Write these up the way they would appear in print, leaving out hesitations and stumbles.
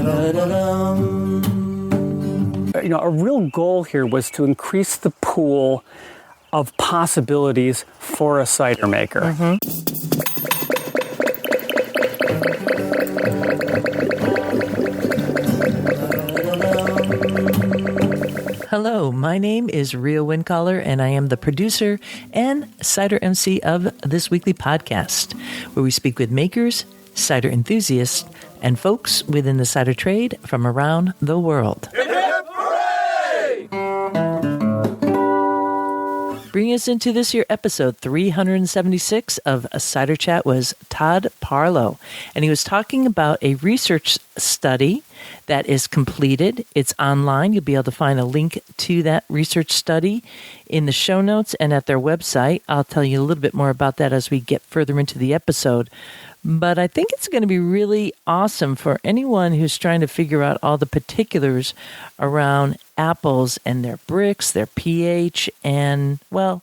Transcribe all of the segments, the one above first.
A real goal here was to increase the pool of possibilities for a cider maker. Mm-hmm. Hello, my name is Ria Windcaller, and I am the producer and cider MC of this weekly podcast, where we speak with makers, cider enthusiasts, and folks within the cider trade from around the world. Hip, hip, hooray! Bringing us into this year episode 376 of A Cider Chat was Todd Parlo, and he was talking about a research study that is completed. It's online. You'll be able to find a link to that research study in the show notes and at their website. I'll tell you a little bit more about that as we get further into the episode. But I think it's going to be really awesome for anyone who's trying to figure out all the particulars around apples and their bricks, their pH, and, well,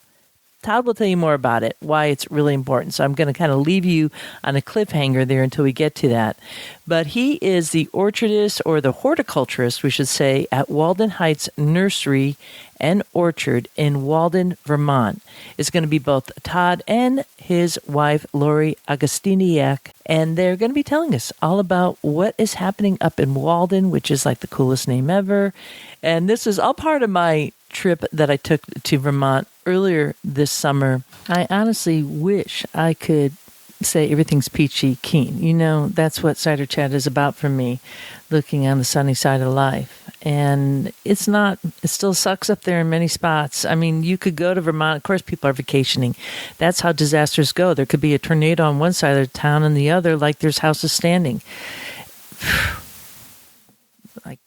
Todd will tell you more about it, why it's really important. So I'm going to kind of leave you on a cliffhanger there until we get to that. But he is the orchardist, or the horticulturist, we should say, at Walden Heights Nursery and Orchard in Walden, Vermont. It's going to be both Todd and his wife, Lori Augustyniak, and they're going to be telling us all about what is happening up in Walden, which is like the coolest name ever. And this is all part of my trip that I took to Vermont earlier this summer. I honestly wish I could say everything's peachy keen. You know, that's what Cider Chat is about for me, looking on the sunny side of life. And it's not, it still sucks up there in many spots. I mean, you could go to Vermont. Of course, people are vacationing. That's how disasters go. There could be a tornado on one side of the town and the other, like there's houses standing. Like,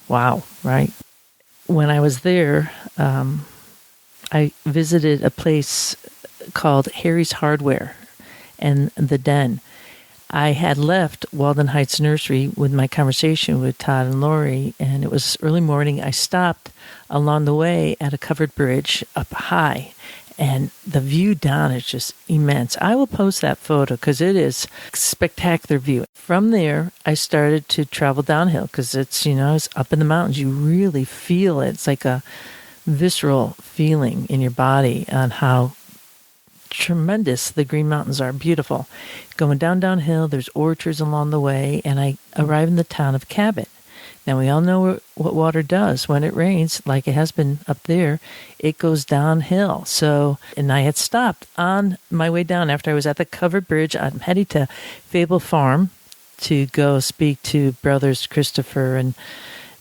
wow, right? When I was there, I visited a place called Harry's Hardware and the Den. I had left Walden Heights Nursery with my conversation with Todd and Lori, and it was early morning. I stopped along the way at a covered bridge up high, and the view down is just immense. I will post that photo because it is a spectacular view. From there, I started to travel downhill because it's, it's up in the mountains. You really feel it. It's like a visceral feeling in your body on how tremendous the Green Mountains are. Beautiful. Going downhill, there's orchards along the way, and I arrive in the town of Cabot. Now, we all know what water does when it rains, like it has been up there. It goes downhill. So, and I had stopped on my way down after I was at the covered bridge. I'm heading to Fable Farm to go speak to brothers Christopher and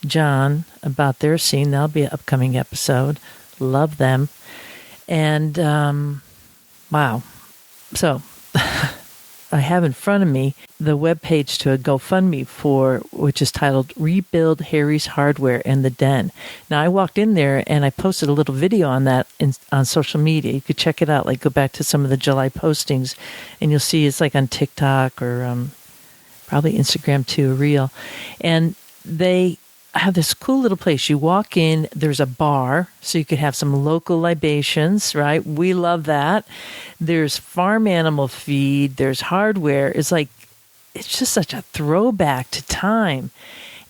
John about their scene. That'll be an upcoming episode. Love them. And, wow. So, I have in front of me the webpage to a GoFundMe which is titled Rebuild Harry's Hardware and the Den. Now, I walked in there and I posted a little video on that on social media. You could check it out, like go back to some of the July postings, and you'll see it's like on TikTok or probably Instagram too, a reel. And they have this cool little place. You walk in, there's a bar, so you could have some local libations, right? We love that. There's farm animal feed, there's hardware. It's just such a throwback to time.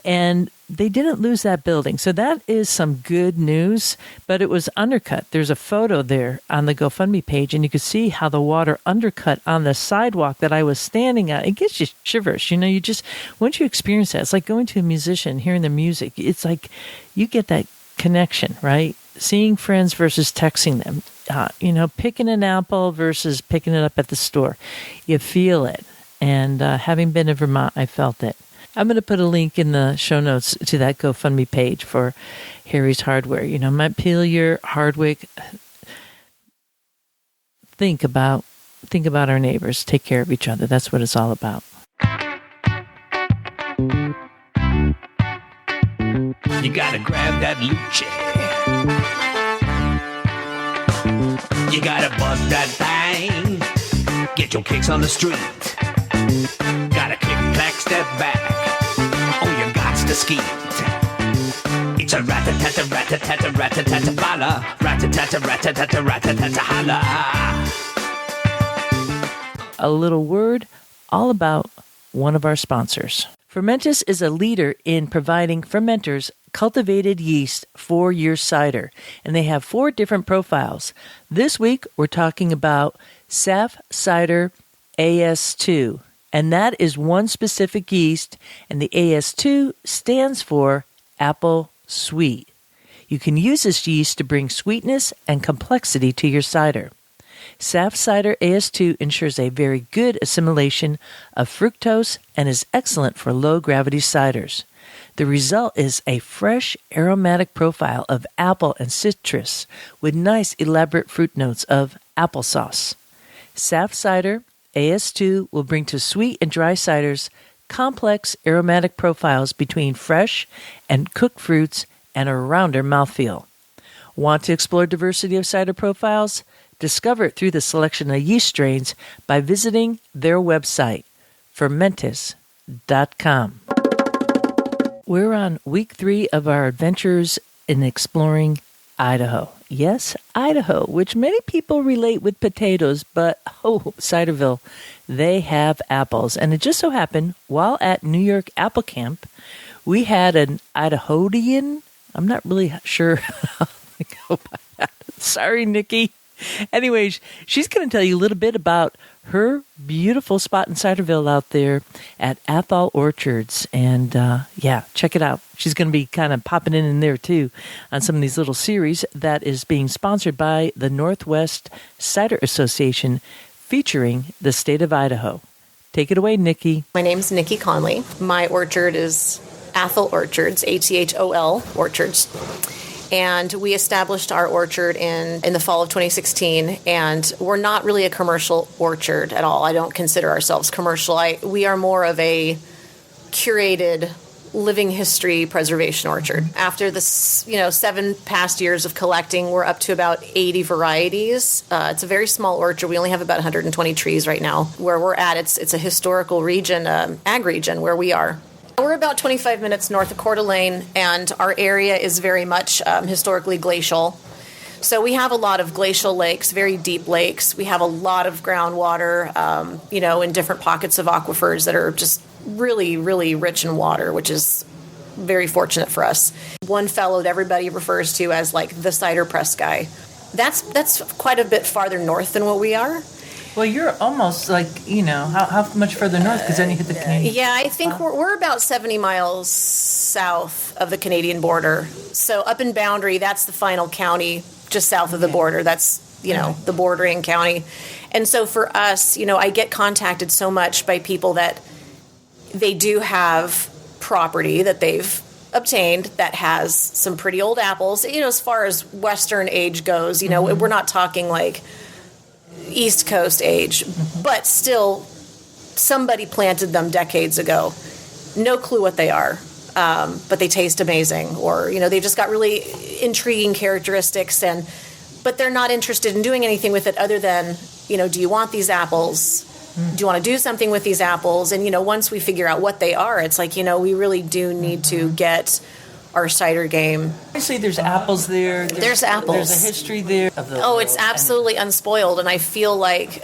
And they didn't lose that building. So that is some good news, but it was undercut. There's a photo there on the GoFundMe page, and you could see how the water undercut on the sidewalk that I was standing at. It gives you shivers. Once you experience that, it's like going to a musician, hearing the music. It's like you get that connection, right? Seeing friends versus texting them. Picking an apple versus picking it up at the store. You feel it. And having been in Vermont, I felt it. I'm going to put a link in the show notes to that GoFundMe page for Harry's Hardware. Montpelier, Hardwick. Think about our neighbors. Take care of each other. That's what it's all about. You gotta grab that luce. You gotta bust that thing. Get your kicks on the street. Gotta click, clack, step back. Oh, you gots to skeet. It's a rat-a-tat-a, rat-a-tat-a, rat-a-tat-a, bala. Rat-a-tat-a, rat-a-tat-a, rat-a-tat-a, holla. A little word all about one of our sponsors. Fermentis is a leader in providing fermenters cultivated yeast for your cider, and they have 4 different profiles. This week, we're talking about SAF Cider AS2, and that is one specific yeast, and the AS2 stands for apple sweet. You can use this yeast to bring sweetness and complexity to your cider. SAF Cider AS2 ensures a very good assimilation of fructose and is excellent for low-gravity ciders. The result is a fresh, aromatic profile of apple and citrus with nice, elaborate fruit notes of applesauce. SAF Cider AS2 will bring to sweet and dry ciders complex aromatic profiles between fresh and cooked fruits and a rounder mouthfeel. Want to explore diversity of cider profiles? Discover it through the selection of yeast strains by visiting their website, fermentis.com. We're on week 3 of our adventures in exploring Idaho. Yes, Idaho, which many people relate with potatoes, but Ciderville, they have apples. And it just so happened, while at New York Apple Camp, we had an Idahoan. I'm not really sure how to go by that. Sorry, Nikki. Anyways, she's going to tell you a little bit about her beautiful spot in Ciderville out there at Athol Orchards. And check it out. She's going to be kind of popping in there too on some of these little series that is being sponsored by the Northwest Cider Association featuring the state of Idaho. Take it away, Nikki. My name's Nikki Conley. My orchard is Athol Orchards, ATHOL Orchards. And we established our orchard in the fall of 2016, and we're not really a commercial orchard at all. I don't consider ourselves commercial. We are more of a curated living history preservation orchard. After the 7 past years of collecting, we're up to about 80 varieties. It's a very small orchard. We only have about 120 trees right now. Where we're at, it's a historical region, ag region where we are. We're about 25 minutes north of Coeur d'Alene, and our area is very much historically glacial. So we have a lot of glacial lakes, very deep lakes. We have a lot of groundwater, in different pockets of aquifers that are just really, really rich in water, which is very fortunate for us. One fellow that everybody refers to as like the cider press guy. That's quite a bit farther north than what we are. Well, you're almost like, how much further north? Because then you hit the Canadian. Yeah, I think we're about 70 miles south of the Canadian border. So up in Boundary, that's the final county just south of the border. That's, the bordering county. And so for us, I get contacted so much by people that they do have property that they've obtained that has some pretty old apples. As far as Western age goes, we're not talking like East Coast age, but still somebody planted them decades ago. No clue what they are, but they taste amazing, or they've just got really intriguing characteristics, but they're not interested in doing anything with it other than do you want these apples? Do you want to do something with these apples? And once we figure out what they are, it's like we really do need to get our cider game. Obviously, there's apples there. There's apples. There's a history there. It's absolutely unspoiled, and I feel like,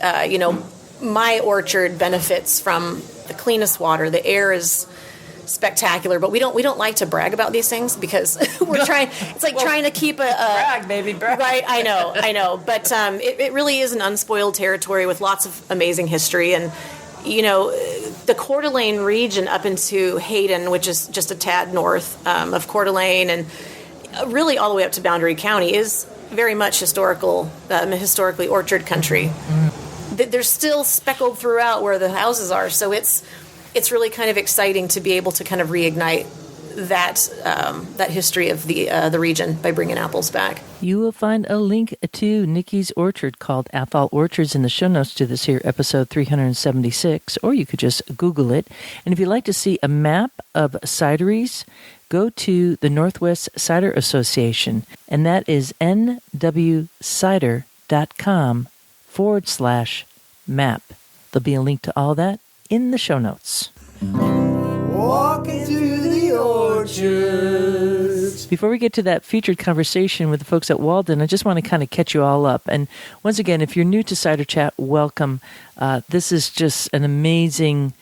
my orchard benefits from the cleanest water. The air is spectacular, but we don't like to brag about these things because we're trying. It's like trying to keep brag, baby, brag. Right, I know, but it really is an unspoiled territory with lots of amazing history, and the Coeur d'Alene region up into Hayden, which is just a tad north of Coeur d'Alene, and really all the way up to Boundary County, is very much historically orchard country. There's still speckled throughout where the houses are, so it's really kind of exciting to be able to kind of reignite that history of the region by bringing apples back. You will find a link to Nikki's orchard called Athol Orchards in the show notes to this here episode 376, or you could just Google it. And if you'd like to see a map of cideries, go to the Northwest Cider Association, and that is nwcider.com/map. There'll be a link to all that in the show notes. Walking through the orchards. Before we get to that featured conversation with the folks at Walden, I just want to kind of catch you all up. And once again, if you're new to Cider Chat, welcome. This is just an amazing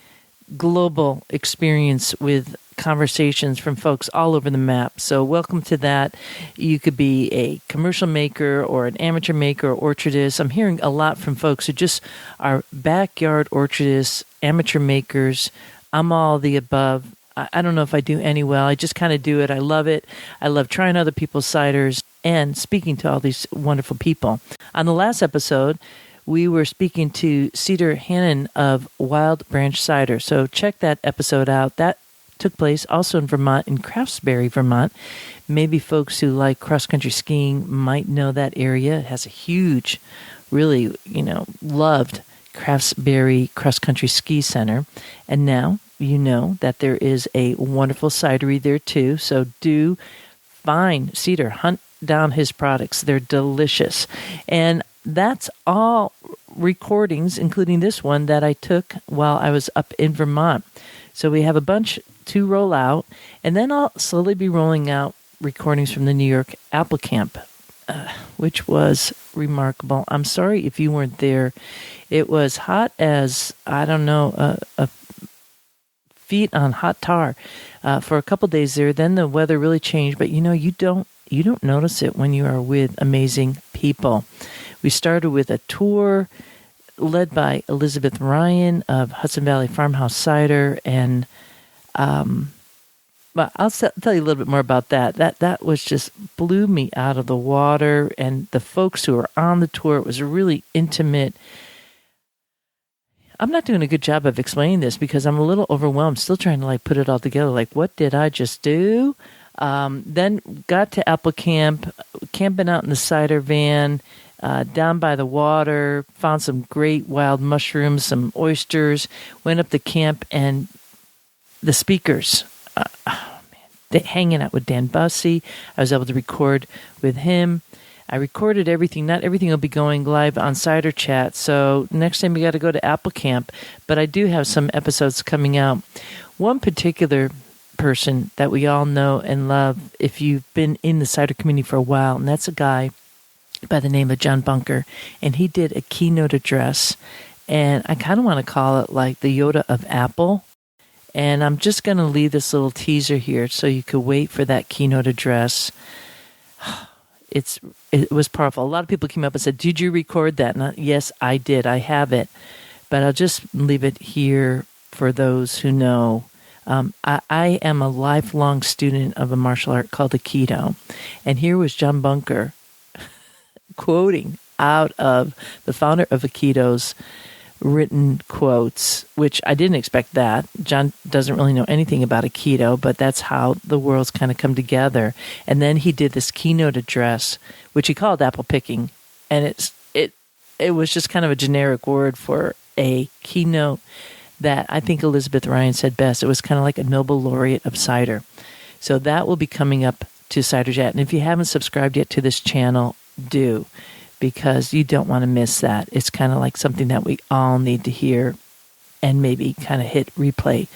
global experience with conversations from folks all over the map. So welcome to that. You could be a commercial maker or an amateur maker or orchardist. I'm hearing a lot from folks who just are backyard orchardists, amateur makers. I'm all the above. I don't know if I do any well. I just kind of do it. I love it. I love trying other people's ciders and speaking to all these wonderful people. On the last episode, we were speaking to Cider Hannon of Wild Branch Cider. So check that episode out. That took place also in Vermont, in Craftsbury, Vermont. Maybe folks who like cross-country skiing might know that area. It has a huge, really, loved Craftsbury Cross-Country Ski Center. And now you know that there is a wonderful cidery there too. So do find Cider, hunt down his products. They're delicious. And that's all recordings, including this one that I took while I was up in Vermont. So we have a bunch to roll out, and then I'll slowly be rolling out recordings from the New York Apple Camp, which was remarkable. I'm sorry if you weren't there. It was hot as, I don't know, a feet on hot tar for a couple days there. Then the weather really changed, but you don't notice it when you are with amazing people. We started with a tour led by Elizabeth Ryan of Hudson Valley Farmhouse Cider, and but I'll tell you a little bit more about that. That was just blew me out of the water, and the folks who were on the tour, it was really intimate. I'm not doing a good job of explaining this because I'm a little overwhelmed, still trying to put it all together. What did I just do? Then got to Apple Camp, camping out in the cider van, down by the water, found some great wild mushrooms, some oysters, went up to camp, and the speakers, hanging out with Dan Bussey. I was able to record with him. I recorded everything. Not everything will be going live on Cider Chat, so next time you got to go to Apple Camp. But I do have some episodes coming out. One particular person that we all know and love if you've been in the cider community for a while, and that's a guy by the name of John Bunker, and he did a keynote address, and I kind of want to call it like the Yoda of Apple, and I'm just going to leave this little teaser here so you could wait for that keynote address. It was powerful. A lot of people came up and said, "Did you record that?" And yes, I did. I have it, but I'll just leave it here for those who know. I am a lifelong student of a martial art called Aikido, and here was John Bunker quoting out of the founder of Aikido's written quotes, which I didn't expect that. John doesn't really know anything about Aikido, but that's how the world's kind of come together. And then he did this keynote address, which he called apple picking, and it was just kind of a generic word for a keynote that I think Elizabeth Ryan said best. It was kind of like a Nobel laureate of cider. So that will be coming up to Cider Chat. And if you haven't subscribed yet to this channel, do, because you don't want to miss that. It's kind of like something that we all need to hear and maybe kind of hit replay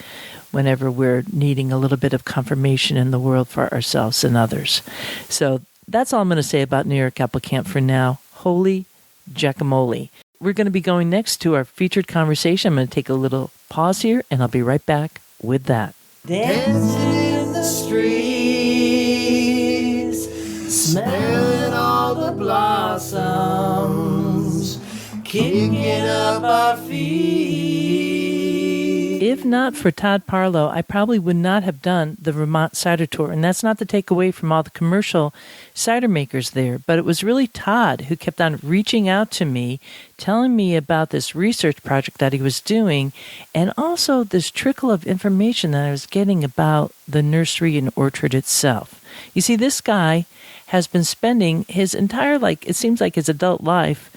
whenever we're needing a little bit of confirmation in the world for ourselves and others. So that's all I'm going to say about New York Apple Camp for now. Holy guacamole. We're going to be going next to our featured conversation. I'm going to take a little pause here, and I'll be right back with that. Dancing in the streets, smelling all the blossoms, kicking up our feet. If not for Todd Parlo, I probably would not have done the Vermont Cider Tour. And that's not to take away from all the commercial cider makers there. But it was really Todd who kept on reaching out to me, telling me about this research project that he was doing, and also this trickle of information that I was getting about the nursery and orchard itself. You see, this guy has been spending his entire, it seems like his adult life,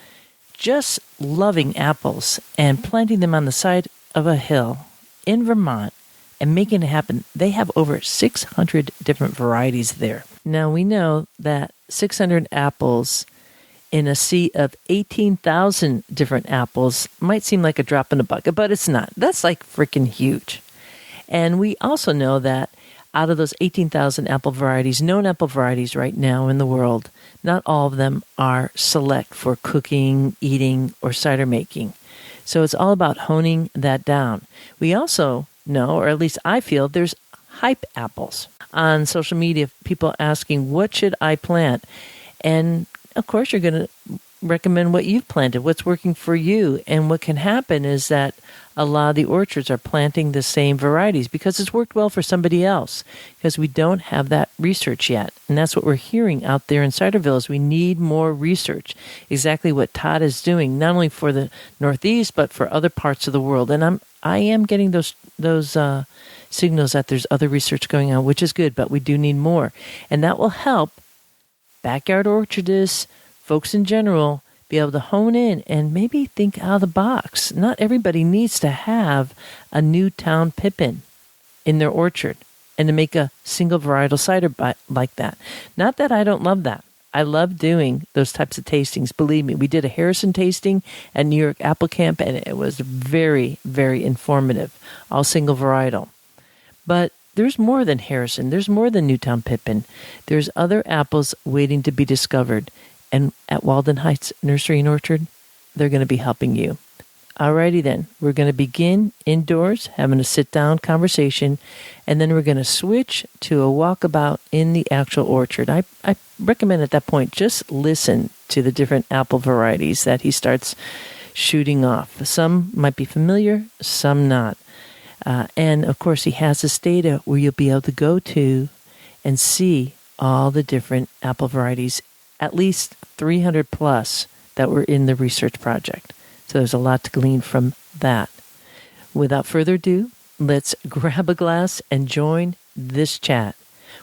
just loving apples and planting them on the side of a hill in Vermont and making it happen. They have over 600 different varieties there. Now, we know that 600 apples in a sea of 18,000 different apples might seem like a drop in a bucket, but it's not. That's freaking huge. And we also know that out of those 18,000 apple varieties, known apple varieties right now in the world, not all of them are select for cooking, eating, or cider making. So it's all about honing that down. We also know, or at least I feel, there's hype apples. On social media, people asking, what should I plant? And of course, you're going to recommend what you've planted, what's working for you. And what can happen is that a lot of the orchards are planting the same varieties because it's worked well for somebody else, because we don't have that research yet. And that's what we're hearing out there in Ciderville is we need more research. Exactly what Todd is doing, not only for the Northeast, but for other parts of the world. And I am getting those signals that there's other research going on, which is good, but we do need more. And that will help backyard orchardists, folks in general, be able to hone in and maybe think out of the box. Not everybody needs to have a Newtown Pippin in their orchard and to make a single varietal cider like that. Not that I don't love that. I love doing those types of tastings. Believe me, we did a Harrison tasting at New York Apple Camp, and it was very, very informative, all single varietal. But there's more than Harrison. There's more than Newtown Pippin. There's other apples waiting to be discovered. And at Walden Heights Nursery and Orchard, they're going to be helping you. Alrighty then, we're going to begin indoors, having a sit-down conversation, and then we're going to switch to a walkabout in the actual orchard. I recommend at that point, just listen to the different apple varieties that he starts shooting off. Some might be familiar, some not. And of course, he has this data where you'll be able to go to and see all the different apple varieties, at least 300 plus that were in the research project. So there's a lot to glean from that. Without further ado, let's grab a glass and join this chat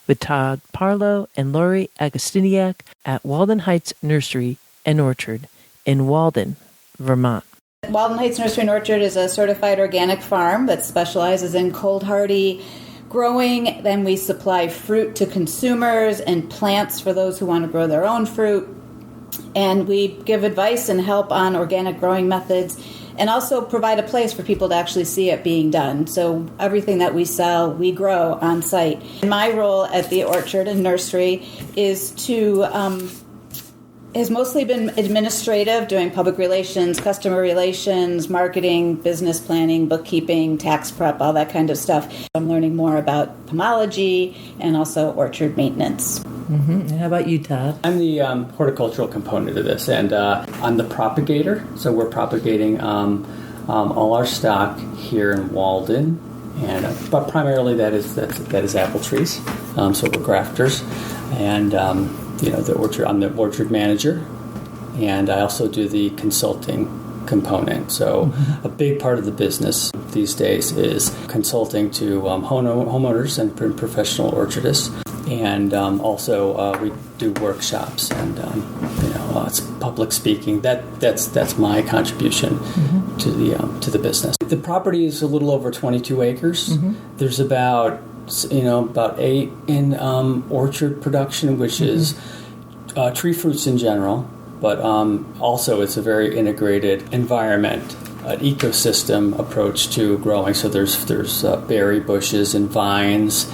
with Todd Parlo and Lori Augustyniak at Walden Heights Nursery and Orchard in Walden, Vermont. Walden Heights Nursery and Orchard is a certified organic farm that specializes in cold hardy growing. Then we supply fruit to consumers and plants for those who want to grow their own fruit. And we give advice and help on organic growing methods and also provide a place for people to actually see it being done. So everything that we sell, we grow on site. My role at the orchard and nursery is has mostly been administrative, doing public relations, customer relations, marketing, business planning, bookkeeping, tax prep, all that kind of stuff. I'm learning more about pomology and also orchard maintenance. Mm-hmm. And how about you, Todd? I'm the horticultural component of this, and I'm the propagator. So we're propagating all our stock here in Walden, and but primarily that is apple trees. So we're grafters, and the orchard. I'm the orchard manager, and I also do the consulting component. So a big part of the business these days is consulting to homeowners and professional orchardists, and also we do workshops and it's public speaking. That's my contribution to the business. The property is a little over 22 acres. There's about 8 in orchard production, which is tree fruits in general, but also it's a very integrated environment, an ecosystem approach to growing. So there's berry bushes and vines.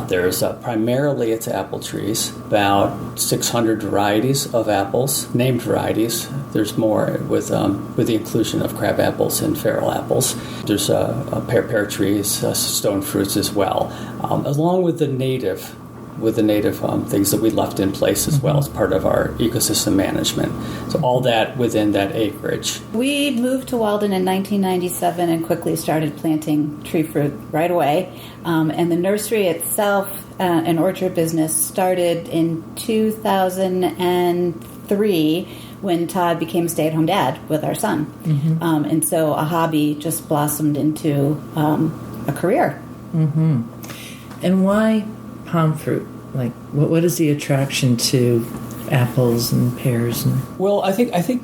There's primarily it's apple trees, about 600 varieties of apples, named varieties. There's more with the inclusion of crab apples and feral apples. There's pear trees, stone fruits as well, along with the native things that we left in place as well as part of our ecosystem management. So all that within that acreage. We moved to Walden in 1997 and quickly started planting tree fruit right away. And the nursery itself, an orchard business, started in 2003 when Todd became a stay-at-home dad with our son. And so a hobby just blossomed into a career. And why palm fruit? Like, what is the attraction to apples and pears? Well, I think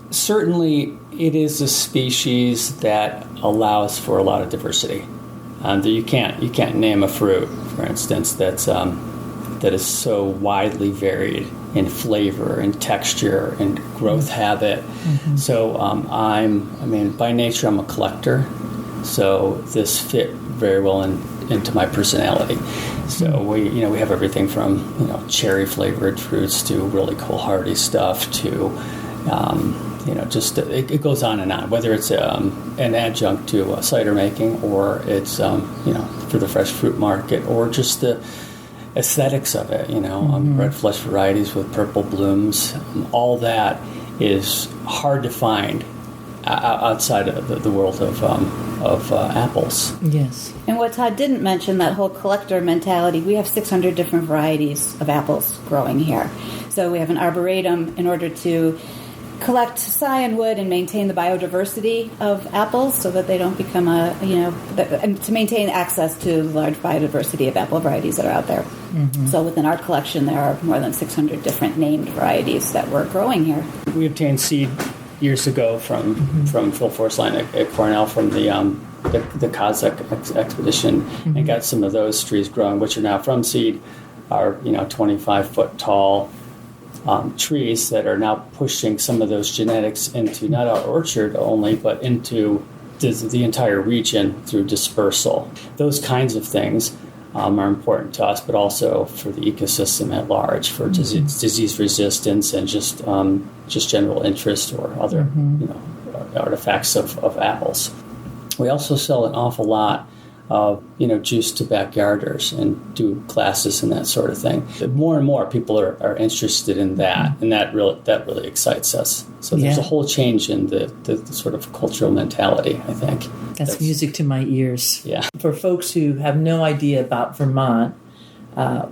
certainly it is a species that allows for a lot of diversity. You can't name a fruit, for instance, that is so widely varied in flavor and texture and growth habit. So by nature I'm a collector, so this fit very well into my personality. So we have everything from cherry flavored fruits to really cold hardy stuff to just it goes on and on. Whether it's an adjunct to cider making, or it's for the fresh fruit market, or just the aesthetics of it. Red flesh varieties with purple blooms. All that is hard to find outside of the world of apples. Yes. And what Todd didn't mention, that whole collector mentality, we have 600 different varieties of apples growing here. So we have an arboretum in order to collect scion wood and maintain the biodiversity of apples so that they don't become and to maintain access to the large biodiversity of apple varieties that are out there. Mm-hmm. So within our collection, there are more than 600 different named varieties that we're growing here. We obtained seed years ago from Phil Forceline at Cornell from the Kazakh expedition, and got some of those trees growing, which are now from seed, are 25-foot tall trees that are now pushing some of those genetics into not our orchard only, but into the entire region through dispersal. Those kinds of things are important to us, but also for the ecosystem at large, for disease resistance and just general interest or other artifacts of apples. We also sell an awful lot of juice to backyarders and do classes and that sort of thing. More and more people are interested in that, and that really excites us. So there's a whole change in the sort of cultural mentality, I think. That's music to my ears. Yeah. For folks who have no idea about Vermont,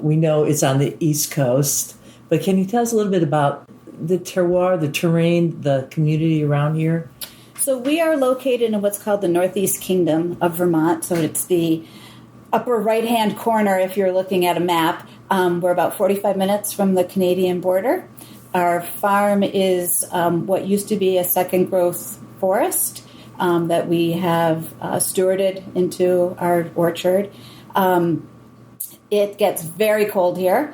we know it's on the East Coast, but can you tell us a little bit about the terroir, the terrain, the community around here? So we are located in what's called the Northeast Kingdom of Vermont. So it's the upper right-hand corner if you're looking at a map. We're about 45 minutes from the Canadian border. Our farm is what used to be a second-growth forest that we have stewarded into our orchard. It gets very cold here.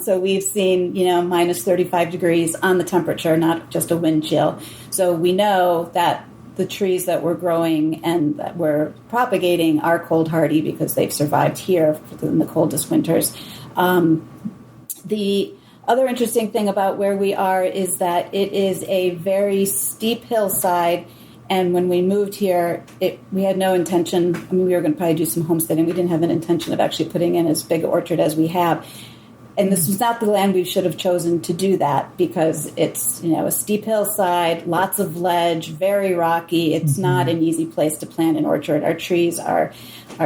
So we've seen, minus 35 degrees on the temperature, not just a wind chill. So we know that the trees that we're growing and that we're propagating are cold hardy because they've survived here in the coldest winters. The other interesting thing about where we are is that it is a very steep hillside. And when we moved here, we had no intention. We were going to probably do some homesteading. We didn't have an intention of actually putting in as big an orchard as we have. And this was not the land we should have chosen to do that because it's, a steep hillside, lots of ledge, very rocky. It's not an easy place to plant an orchard. Our trees are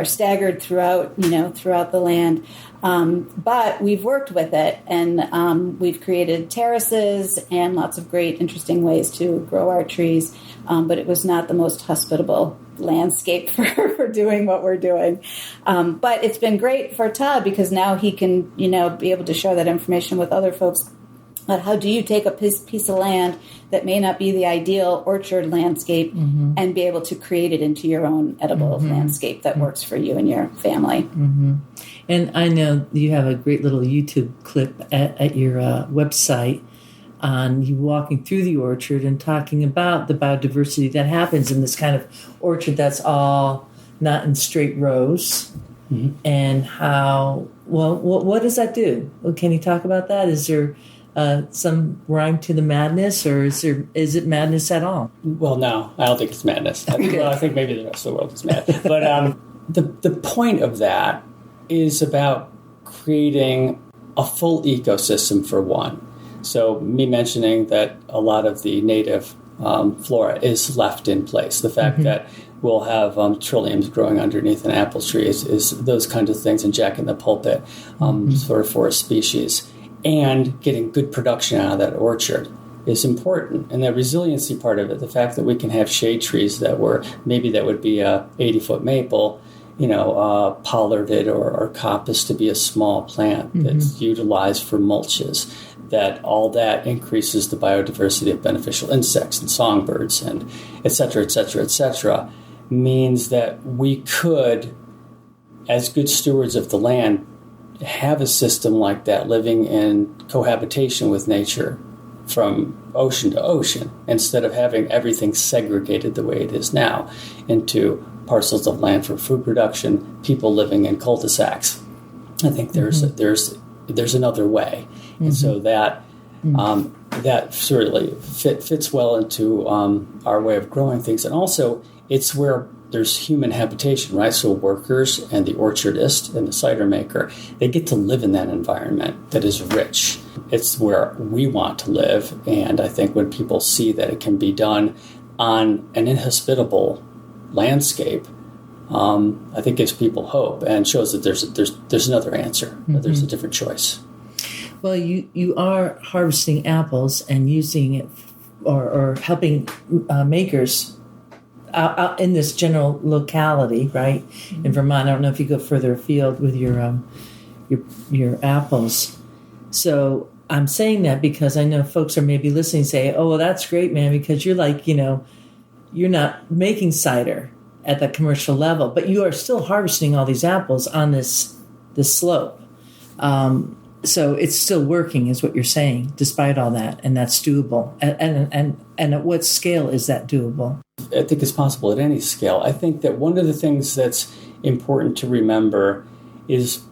staggered throughout the land. But we've worked with it, and we've created terraces and lots of great, interesting ways to grow our trees. But it was not the most hospitable landscape for doing what we're doing. But it's been great for Todd because now he can, be able to share that information with other folks. But how do you take a piece of land that may not be the ideal orchard landscape and be able to create it into your own edible landscape that works for you and your family? And I know you have a great little YouTube clip at your website on you walking through the orchard and talking about the biodiversity that happens in this kind of orchard that's all not in straight rows. And how, what does that do? Can you talk about that? Is there some rhyme to the madness, or is it madness at all? Well, no, I don't think it's madness. I think maybe the rest of the world is mad. But the point of that is about creating a full ecosystem for one. So me mentioning that a lot of the native flora is left in place. The fact that we'll have trilliums growing underneath an apple tree is those kinds of things, and Jack in the Pulpit sort of forest species. And getting good production out of that orchard is important. And the resiliency part of it, the fact that we can have shade trees that would be a 80-foot maple, pollarded or coppice to be a small plant that's utilized for mulches, that all that increases the biodiversity of beneficial insects and songbirds and et cetera, means that we could, as good stewards of the land, have a system like that living in cohabitation with nature from ocean to ocean, instead of having everything segregated the way it is now into parcels of land for food production, people living in cul-de-sacs. I think there's another way. And so that that certainly fits well into our way of growing things. And also, it's where there's human habitation, right? So workers and the orchardist and the cider maker, they get to live in that environment that is rich. It's where we want to live. And I think when people see that it can be done on an inhospitable landscape, I think gives people hope and shows that there's another answer. There's a different choice. Well, you are harvesting apples and using it or helping makers out in this general locality, right? In Vermont, I don't know if you go further afield with your apples. So I'm saying that because I know folks are maybe listening and say, "Oh, well, that's great, man," because you're like, you're not making cider at the commercial level, but you are still harvesting all these apples on this slope. So it's still working, is what you're saying, despite all that, and that's doable. And at what scale is that doable? I think it's possible at any scale. I think that one of the things that's important to remember is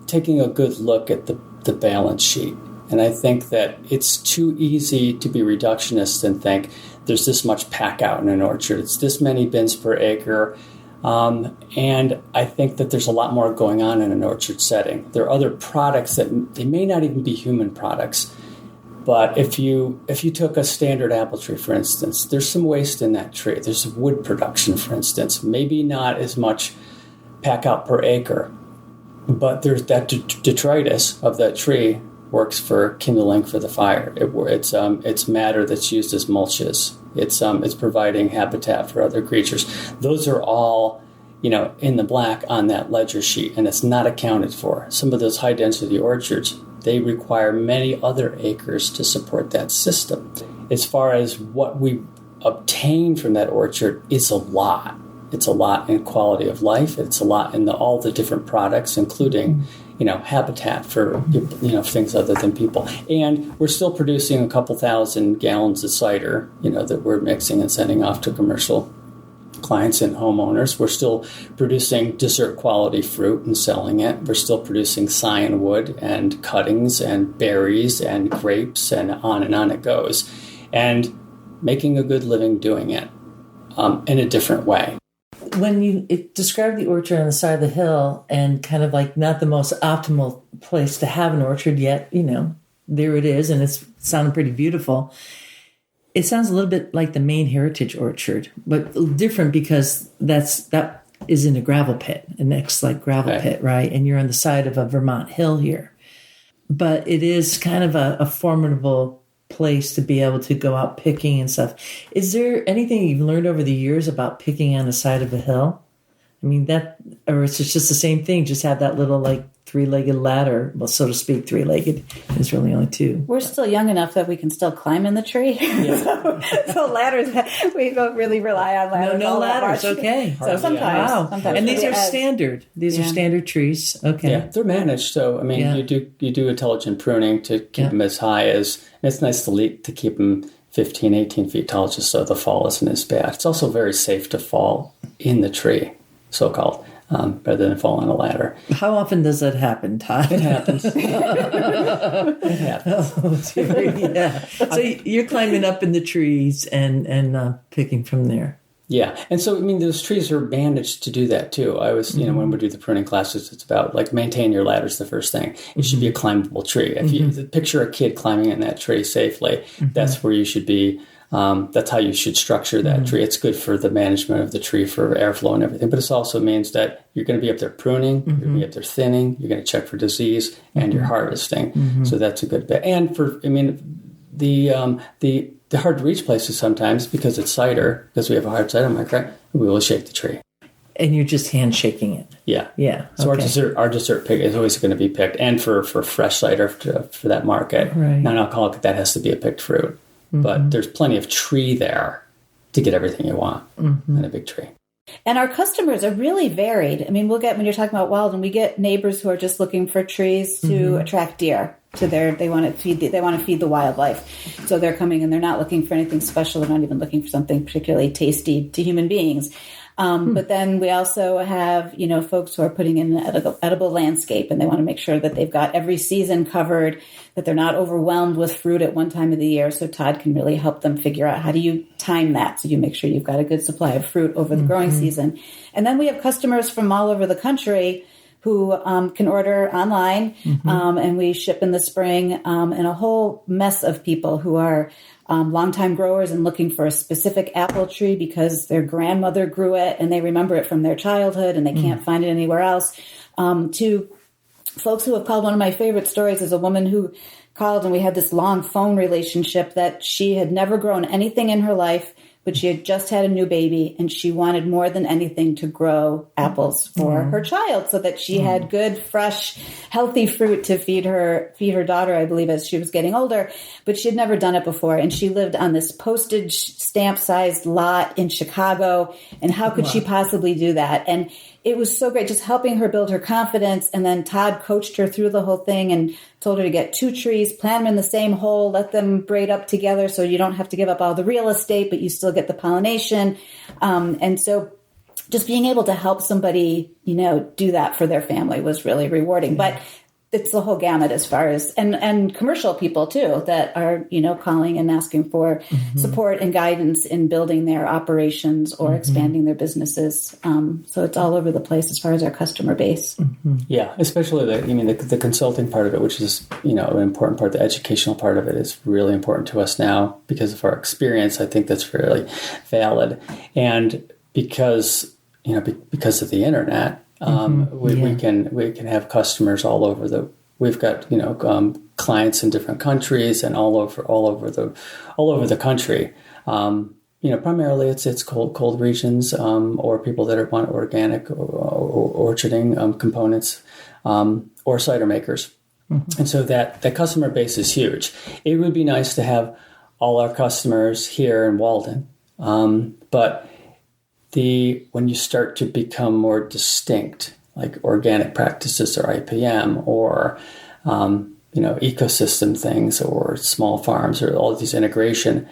taking a good look at the balance sheet. And I think that it's too easy to be reductionist and think there's this much pack out in an orchard. It's this many bins per acre. And I think that there's a lot more going on in an orchard setting. There are other products that they may not even be human products. But if you took a standard apple tree, for instance, there's some waste in that tree. There's wood production, for instance. Maybe not as much pack out per acre. But there's that detritus of that tree works for kindling for the fire. It's matter that's used as mulches. It's providing habitat for other creatures. Those are all, in the black on that ledger sheet, and it's not accounted for. Some of those high density orchards, they require many other acres to support that system. As far as what we obtain from that orchard, it's a lot. It's a lot in quality of life. It's a lot in all the different products, including habitat for things other than people. And we're still producing a couple thousand gallons of cider, that we're mixing and sending off to commercial clients and homeowners. We're still producing dessert quality fruit and selling it. We're still producing cyan wood and cuttings and berries and grapes and on it goes. And making a good living doing it in a different way. When you describe the orchard on the side of the hill and kind of like not the most optimal place to have an orchard yet, there it is, and it's sounding pretty beautiful. It sounds a little bit like the Maine Heritage Orchard, but different because that is in a gravel pit, an ex-like gravel pit, right? And you're on the side of a Vermont hill here. But it is kind of a formidable place to be able to go out picking and stuff. Is there anything you've learned over the years about picking on the side of a hill? I mean, or it's just the same thing, just have that little three-legged ladder, well, so to speak, three-legged. There's really only two. We're still young enough that we can still climb in the tree. Yeah. so ladders, we don't really rely on ladders. No ladders, okay. So sometimes. Wow. Sometimes. And these are standard. These are standard trees. Okay. Yeah, they're managed. So, you do intelligent pruning to keep them as high as, and it's nice to keep them 15, 18 feet tall just so the fall isn't as bad. It's also very safe to fall in the tree, so-called. Rather than fall on a ladder. How often does that happen, Todd? It happens. It happens. Yeah. So you're climbing up in the trees and picking from there. Yeah. And so, those trees are managed to do that too. I was, when we do the pruning classes, it's about maintain your ladders the first thing. It should be a climbable tree. If you picture a kid climbing in that tree safely, that's where you should be. That's how you should structure that tree. It's good for the management of the tree for airflow and everything, but it also means that you're going to be up there pruning, you're going to be up there thinning, you're going to check for disease, and you're harvesting. So that's a good bit. And for, the hard to reach places sometimes, because it's cider, because we have a hard cider maker, we will shake the tree. And you're just hand shaking it. Yeah. Yeah. So our dessert pick is always going to be picked, and for fresh cider for that market. Right. Non-alcoholic, that has to be a picked fruit. But there's plenty of tree there to get everything you want in a big tree. And our customers are really varied. We'll get, when you're talking about Walden, we get neighbors who are just looking for trees to attract deer to they want to feed the wildlife. So they're coming and they're not looking for anything special. They're not even looking for something particularly tasty to human beings. But then we also have, folks who are putting in an edible landscape, and they want to make sure that they've got every season covered, that they're not overwhelmed with fruit at one time of the year. So Todd can really help them figure out how do you time that so you make sure you've got a good supply of fruit over the growing season. And then we have customers from all over the country who can order online, and we ship in the spring, and a whole mess of people who are longtime growers and looking for a specific apple tree because their grandmother grew it and they remember it from their childhood and they can't find it anywhere else, to folks who have called. One of my favorite stories is a woman who called, and we had this long phone relationship, that she had never grown anything in her life, but she had just had a new baby, and she wanted more than anything to grow apples for her child so that she had good, fresh, healthy fruit to feed her daughter, I believe, as she was getting older. But she had never done it before, and she lived on this postage stamp-sized lot in Chicago, and how could she possibly do that? And it was so great, just helping her build her confidence. And then Todd coached her through the whole thing and told her to get 2 trees, plant them in the same hole, let them braid up together so you don't have to give up all the real estate, but you still get the pollination. And so just being able to help somebody, do that for their family was really rewarding. But it's the whole gamut as far as, and commercial people too, that are, calling and asking for support and guidance in building their operations or expanding their businesses. So it's all over the place as far as our customer base. Yeah, especially the consulting part of it, which is, an important part. The educational part of it is really important to us now because of our experience. I think that's really valid. And because of the internet, we can have customers all over we've got clients in different countries and all over the country. Primarily it's cold regions, or people that want organic or orcharding components, or cider makers. And so that customer base is huge. It would be nice to have all our customers here in Walden, but when you start to become more distinct, like organic practices or IPM or, ecosystem things or small farms or all of these integration,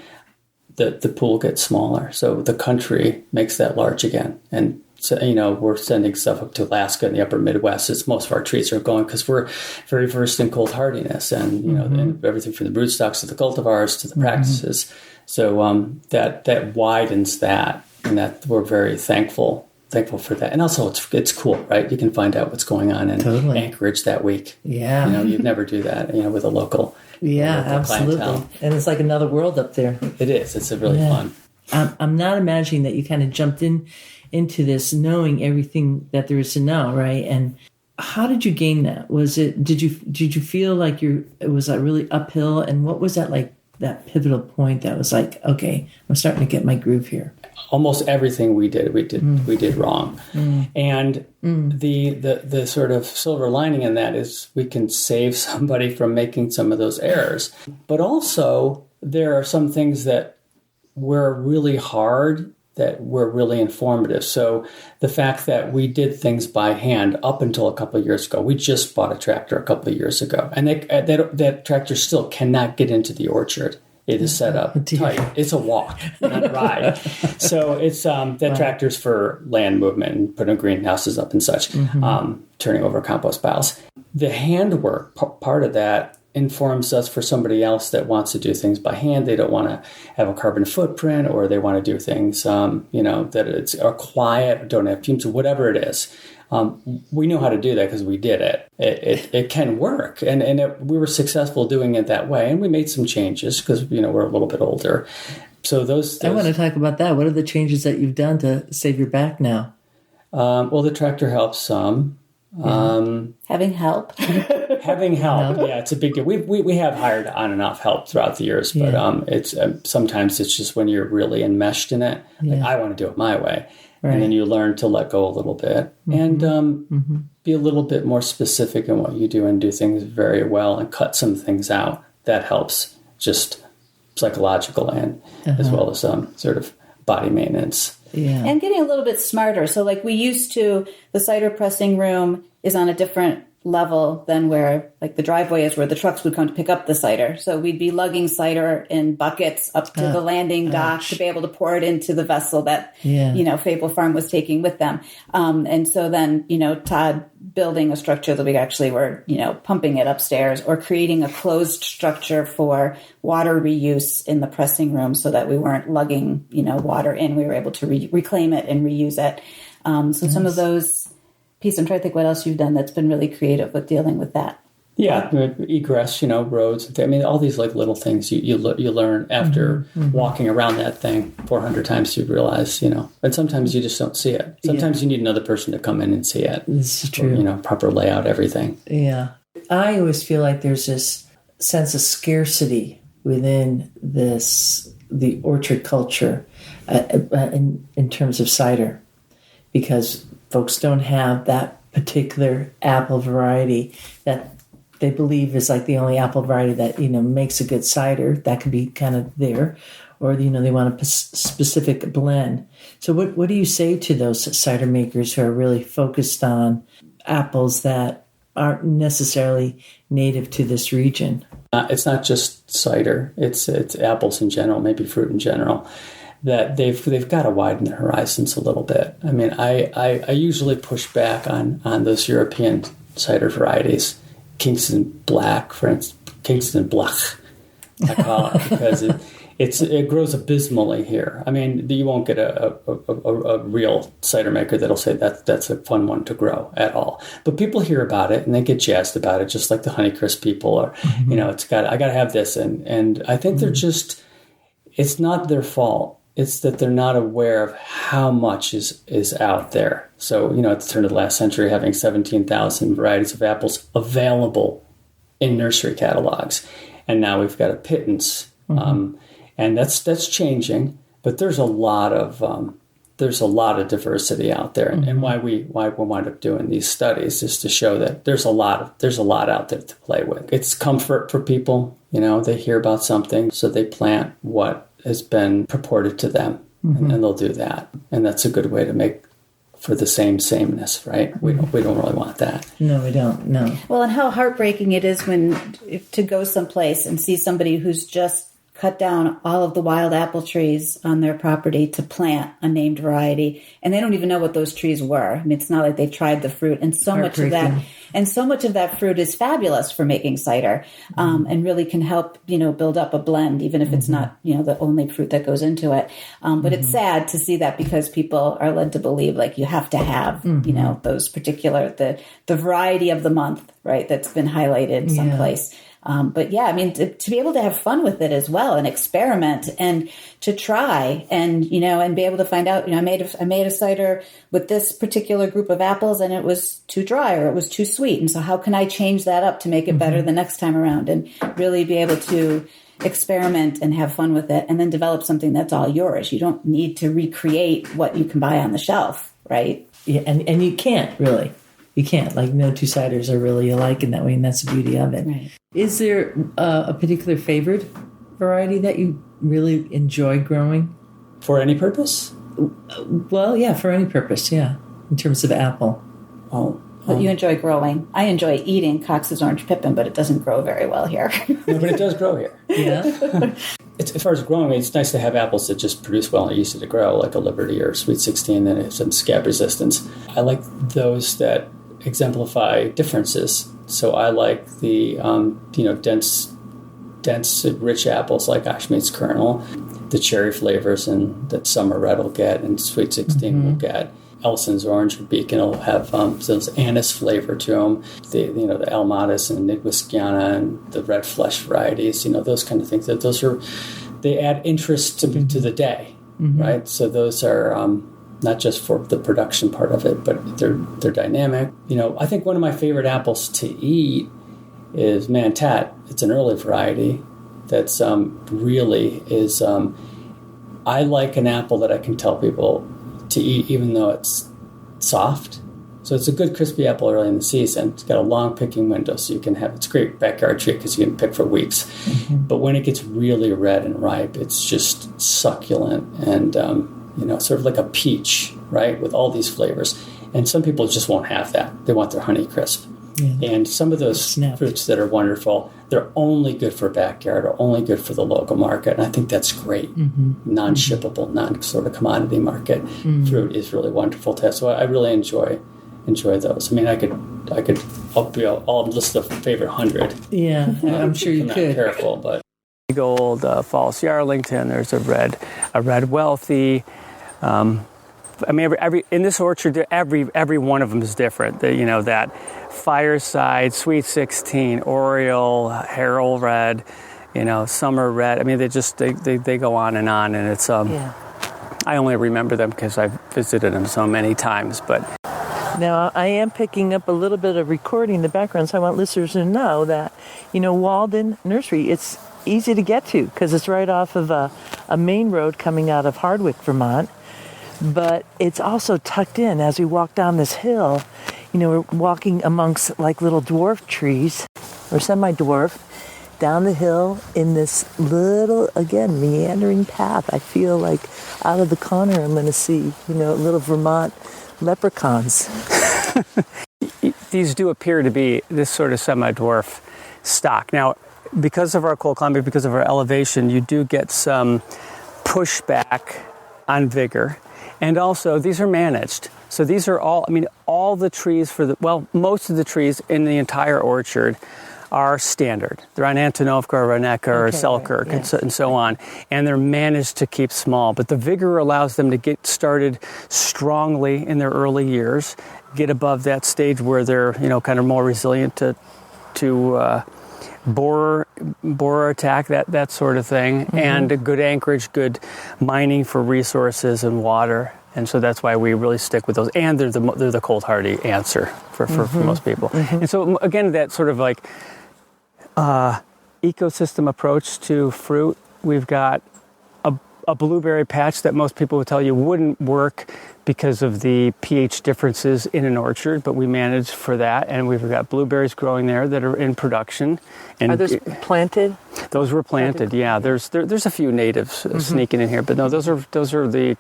the pool gets smaller. So the country makes that large again. And so, we're sending stuff up to Alaska and the upper Midwest. It's most of our trees are going because we're very versed in cold hardiness and, and everything from the broodstocks to the cultivars to the practices. So that widens that. And that we're very thankful for that. And also it's cool, right? You can find out what's going on in Anchorage that week. Yeah. You'd never do that, with a local absolutely. clientele. And it's like another world up there. It is. It's a really fun. I'm not imagining that you kind of jumped into this knowing everything that there is to know, right? And how did you gain that? Did you feel like it was really uphill? And what was that like, that pivotal point that was like, okay, I'm starting to get my groove here? Almost everything we did wrong. And the sort of silver lining in that is we can save somebody from making some of those errors. But also there are some things that were really hard that were really informative. So the fact that we did things by hand up until a couple of years ago, we just bought a tractor a couple of years ago, and that tractor still cannot get into the orchard. It is set up tight. It's a walk, not a ride. So it's that tractor's for land movement and putting greenhouses up and such, turning over compost piles. The handwork part of that informs us for somebody else that wants to do things by hand. They don't want to have a carbon footprint, or they want to do things, that it's quiet, don't have fumes, or whatever it is. We know how to do that because we did it. It can work, and we were successful doing it that way. And we made some changes because we're a little bit older. So those I want to talk about that. What are the changes that you've done to save your back now? Well, the tractor helps some. Having help. Yeah, it's a big deal. We have hired on and off help throughout the years, but it's sometimes it's just when you're really enmeshed in it. Like, I want to do it my way. Right. And then you learn to let go a little bit and be a little bit more specific in what you do and do things very well and cut some things out. That helps, just psychological and as well as sort of body maintenance. Yeah. And getting a little bit smarter. So like we used to, the cider pressing room is on a different level than where like the driveway is, where the trucks would come to pick up the cider. So we'd be lugging cider in buckets up to the landing dock to be able to pour it into the vessel that, Fable Farm was taking with them. And so then, Todd building a structure that we actually were, pumping it upstairs, or creating a closed structure for water reuse in the pressing room so that we weren't lugging, water in. We were able to reclaim it and reuse it. So some of those pieces, I'm trying to think what else you've done that's been really creative with dealing with that. Yeah, egress, roads. I mean, all these like little things you learn after walking around that thing 400 times. You realize, and sometimes you just don't see it. Sometimes you need another person to come in and see it. This is true. Or, proper layout, everything. Yeah, I always feel like there's this sense of scarcity within the orchard culture in terms of cider, because folks don't have that particular apple variety that they believe is like the only apple variety that, makes a good cider. That could be kind of there. Or, they want a specific blend. So what do you say to those cider makers who are really focused on apples that aren't necessarily native to this region? It's not just cider. It's apples in general, maybe fruit in general, that they've got to widen their horizons a little bit. I mean, I usually push back on those European cider varieties. Kingston Black, for instance, Kingston Blach, I call it, because it grows abysmally here. I mean, you won't get a real cider maker that'll say that's a fun one to grow at all. But people hear about it and they get jazzed about it, just like the Honeycrisp people, or I got to have this, and I think they're just, it's not their fault. It's that they're not aware of how much is out there. So, at the turn of the last century, having 17,000 varieties of apples available in nursery catalogs. And now we've got a pittance. And that's changing, but there's a lot of diversity out there. And why we wind up doing these studies is to show that there's a lot out there to play with. It's comfort for people. They hear about something, so they plant what has been purported to them, and they'll do that. And that's a good way to make for the sameness, right? We don't really want that. No, we don't. No. Well, and how heartbreaking it is to go someplace and see somebody who's just cut down all of the wild apple trees on their property to plant a named variety, and they don't even know what those trees were. I mean, it's not like they tried the fruit, and so much of that fruit is fabulous for making cider, and really can help build up a blend, even if it's not the only fruit that goes into it. But it's sad to see that, because people are led to believe like you have to have those particular the variety of the month, right? That's been highlighted someplace. But yeah, I mean, to be able to have fun with it as well, and experiment, and to try, and and be able to find out. I made a cider with this particular group of apples, and it was too dry or it was too sweet, and so how can I change that up to make it better the next time around, and really be able to experiment and have fun with it, and then develop something that's all yours. You don't need to recreate what you can buy on the shelf, right? Yeah, and you can't really. You can't. Like, no two ciders are really alike in that way, and that's the beauty of it. Right. Is there a particular favorite variety that you really enjoy growing? For any purpose? Well, yeah, for any purpose, yeah, in terms of apple. Oh, But you enjoy growing. I enjoy eating Cox's Orange Pippin, but it doesn't grow very well here. No, but it does grow here. Yeah. As far as growing, it's nice to have apples that just produce well and are easy to grow, like a Liberty or Sweet 16, that have some scab resistance. I like those that exemplify differences. So I like the dense, rich apples like Ashmead's Kernel, the cherry flavors, and that Summer Red will get, and Sweet 16 will get. Ellison's Orange or Beacon will have those anise flavor to them. The Almadas and Nidwhiskiana and the red flesh varieties, those kind of things. They add interest to the day, right? So those are not just for the production part of it, but they're dynamic. I think one of my favorite apples to eat is Mantat. It's an early variety that's really is. I like an apple that I can tell people to eat, even though it's soft. So it's a good crispy apple early in the season. It's got a long picking window, so you can have, it's a great backyard treat because you can pick for weeks. But when it gets really red and ripe, it's just succulent and, sort of like a peach, right, with all these flavors. And some people just won't have that. They want their Honeycrisp. And some of those fruits that are wonderful, they're only good for backyard or only good for the local market. And I think that's great. Non-shippable, non-sort of commodity market fruit is really wonderful to have. So I really enjoy those. I mean, I'll list the favorite 100. Yeah, I'm sure you could. I'm not careful, but gold, false Yarlington. There's a red wealthy. I mean, every in this orchard, every one of them is different. That Fireside, Sweet 16, Oriole, Harold Red, Summer Red. I mean, they go on, and it's I only remember them because I've visited them so many times. But now I am picking up a little bit of recording in the background, so I want listeners to know that Walden Nursery, it's easy to get to because it's right off of a main road coming out of Hardwick, Vermont. But it's also tucked in as we walk down this hill. We're walking amongst like little dwarf trees or semi-dwarf down the hill in this little, again, meandering path. I feel like out of the corner I'm going to see, little Vermont leprechauns. These do appear to be this sort of semi-dwarf stock. Now, because of our cold climate, because of our elevation, you do get some pushback on vigor. And also, these are managed. So these are all the trees most of the trees in the entire orchard are standard. They're on Antonovka or Reneka or Selkirk and so on. And they're managed to keep small. But the vigor allows them to get started strongly in their early years, get above that stage where they're, kind of more resilient to borer attack, that sort of thing, and a good anchorage, good mining for resources and water, and so that's why we really stick with those. And they're the cold hardy answer for most people. And so again, that sort of like ecosystem approach to fruit. We've got a blueberry patch that most people would tell you wouldn't work because of the pH differences in an orchard, but we managed for that, and we've got blueberries growing there that are in production. And are those planted? Those were planted, yeah. There's a few natives sneaking in here, but no, those are the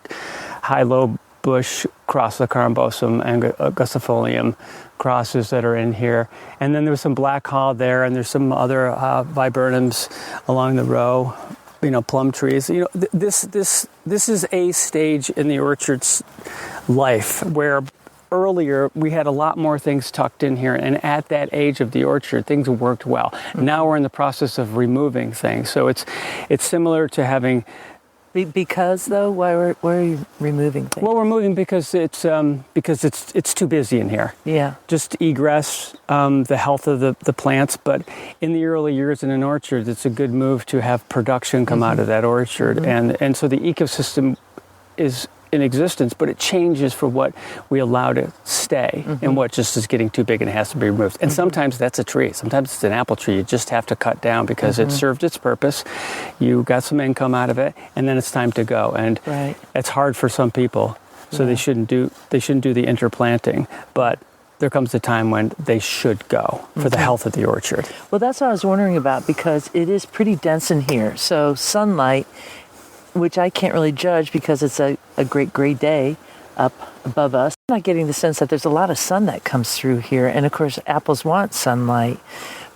high-low bush Crossocarambosum and Augustifolium crosses that are in here. And then there's some black haw there, and there's some other viburnums along the row. Plum trees. This is a stage in the orchard's life where earlier we had a lot more things tucked in here, and at that age of the orchard, things worked well. Now we're in the process of removing things, so it's similar to having. Because though, why are you removing things? Well, we're moving because it's too busy in here. Yeah. Just egress, the health of the plants. But in the early years in an orchard, it's a good move to have production come out of that orchard, and so the ecosystem is in existence, but it changes for what we allow to stay and what just is getting too big and has to be removed. And sometimes that's a tree. Sometimes it's an apple tree you just have to cut down because it served its purpose. You got some income out of it, and then it's time to go. And it's hard for some people, so they shouldn't do the interplanting. But there comes a time when they should go for the health of the orchard. Well, that's what I was wondering about, because it is pretty dense in here. So sunlight, which I can't really judge because it's a great gray day up above us. I'm not getting the sense that there's a lot of sun that comes through here. And of course, apples want sunlight.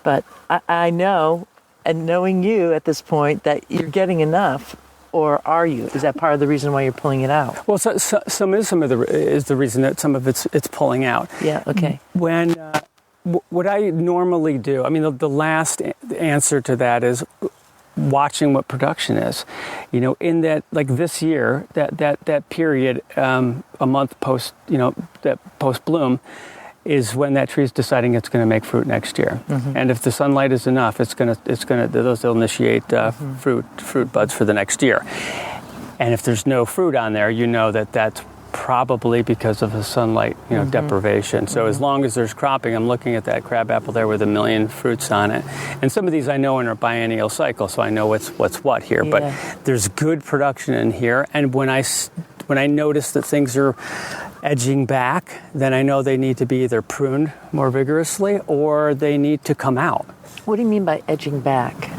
But I know, and knowing you at this point, that you're getting enough. Or are you? Is that part of the reason why you're pulling it out? Well, some is the reason that some of it's pulling out. Yeah, okay. When what I normally do, I mean, the last answer to that is watching what production is. In that, like this year, that period, a month post, that post bloom, is when that tree is deciding it's going to make fruit next year. And if the sunlight is enough, they'll initiate fruit buds for the next year. And if there's no fruit on there, that's probably because of the sunlight, deprivation. So as long as there's cropping, I'm looking at that crabapple there with 1 million fruits on it. And some of these I know in a biennial cycle, so I know what's what here. Yeah. But there's good production in here. And when I notice that things are edging back, then I know they need to be either pruned more vigorously or they need to come out. What do you mean by edging back?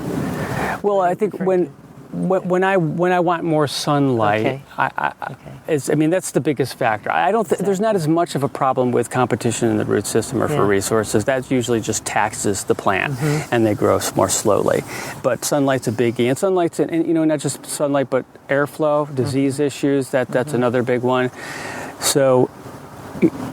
Well, I think when when I want more sunlight, Okay. I mean that's the biggest factor. I don't. There's not as much of a problem with competition in the root system or for resources. That usually just taxes the plant, and they grow more slowly. But sunlight's a biggie, and sunlight's not just sunlight, but airflow, disease issues. That's another big one. So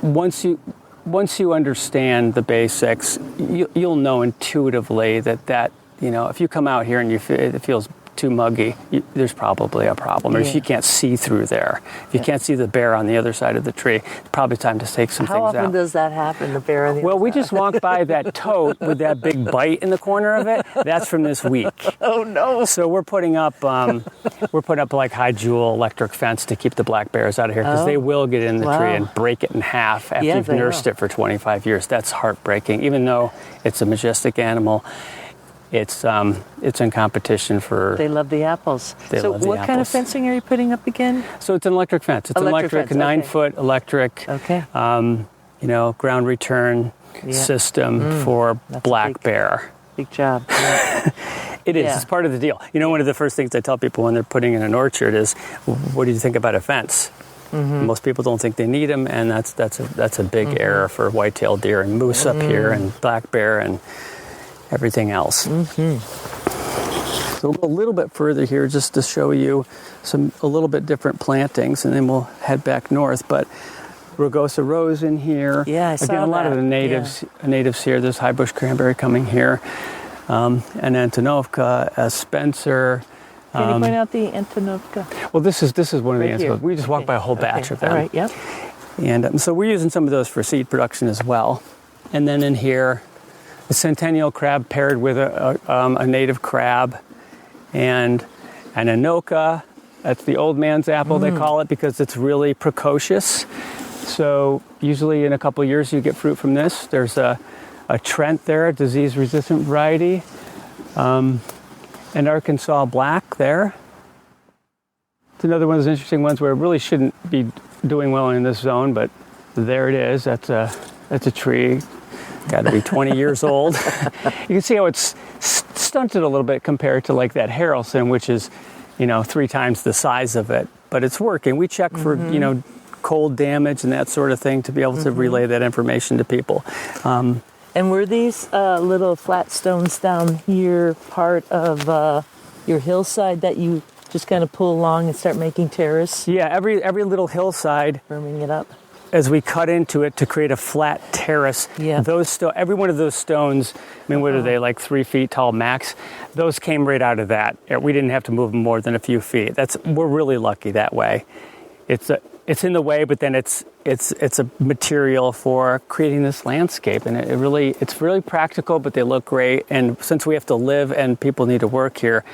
once you understand the basics, you'll know intuitively that if you come out here and it feels too muggy, there's probably a problem. Or if you can't see through there, if you can't see the bear on the other side of the tree, it's probably time to take some things out. How often does that happen, the bear on the other Well, we side? just walked by that tote with that big bite in the corner of it. That's from this week. Oh, no. So we're putting up like high jewel electric fence to keep the black bears out of here, because they will get in the tree and break it in half after you've nursed it for 25 years. That's heartbreaking. Even though it's a majestic animal, it's in competition for. They love the apples. So what kind of fencing are you putting up again? So it's an electric fence. It's electric, 9-foot electric. Okay. Ground return system for black bear. Big job. It is. It's part of the deal. One of the first things I tell people when they're putting in an orchard is, what do you think about a fence? Most people don't think they need them, and that's a big error for white-tailed deer and moose up here and black bear and everything else. So we'll go a little bit further here just to show you a little bit different plantings, and then we'll head back north. But rugosa rose in here. Yeah, I saw Again, a lot of the natives here. There's high bush cranberry coming here. And Antonovka, Spencer. Can you point out the Antonovka? Well, this is one of the here. Antonovka. We just walked by a whole batch of them. All right, yep. And so we're using some of those for seed production as well. And then in here, the centennial crab paired with a native crab, and an anoka. That's the old man's apple, they call it, because it's really precocious. So usually in a couple of years you get fruit from this. There's a Trent there, a disease-resistant variety. And Arkansas Black there. It's another one of those interesting ones where it really shouldn't be doing well in this zone, but there it is. That's a tree. Got to be 20 years old. You can see how it's stunted a little bit compared to like that Harrelson, which is, 3 times the size of it. But it's working. We check for, cold damage and that sort of thing to be able to relay that information to people. And were these little flat stones down here part of your hillside that you just kind of pull along and start making terrace? Yeah, every little hillside. Firming it up. As we cut into it to create a flat terrace, every one of those stones, what are they, like 3 feet tall max? Those came right out of that. We didn't have to move them more than a few feet. We're really lucky that way. It's in the way, but then it's a material for creating this landscape, and it's really practical. But they look great, and since we have to live and people need to work here,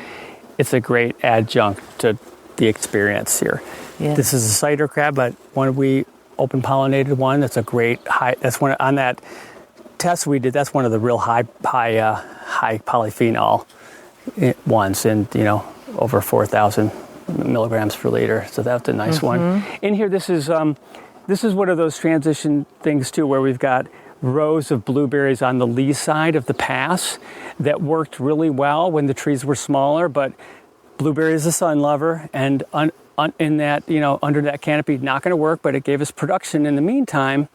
it's a great adjunct to the experience here. Yeah. This is a cider crab, but we open pollinated one. That's a great high. That's one on that test we did. That's one of the real high polyphenol ones, and over 4,000 milligrams per liter. So that's a nice one. In here, this is one of those transition things too, where we've got rows of blueberries on the lee side of the pass that worked really well when the trees were smaller. But blueberry is a sun lover, and in that, under that canopy, not going to work, but it gave us production in the meantime.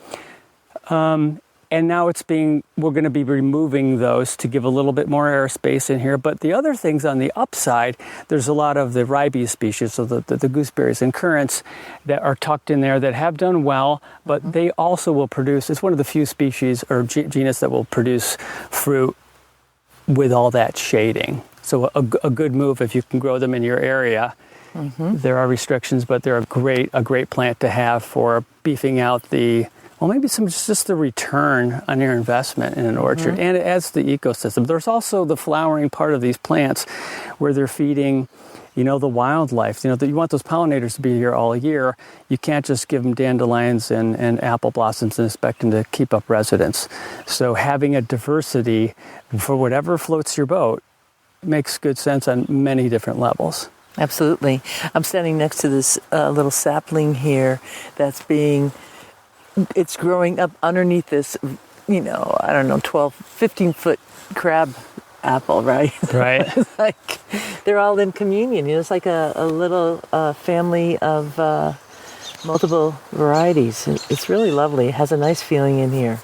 And now we're going to be removing those to give a little bit more airspace in here. But the other things on the upside, there's a lot of the ribes species, so the gooseberries and currants that are tucked in there that have done well, but they also will produce, it's one of the few species or genus that will produce fruit with all that shading. So a good move if you can grow them in your area. There are restrictions, but they're a great plant to have for beefing out maybe just the return on your investment in an orchard, and it adds to the ecosystem. There's also the flowering part of these plants where they're feeding, the wildlife. You want those pollinators to be here all year. You can't just give them dandelions and apple blossoms and expect them to keep up residence. So having a diversity for whatever floats your boat makes good sense on many different levels. Absolutely. I'm standing next to this little sapling here it's growing up underneath this, 12, 15-foot crab apple, right? Right. It's like they're all in communion. It's like a little family of multiple varieties. It's really lovely. It has a nice feeling in here.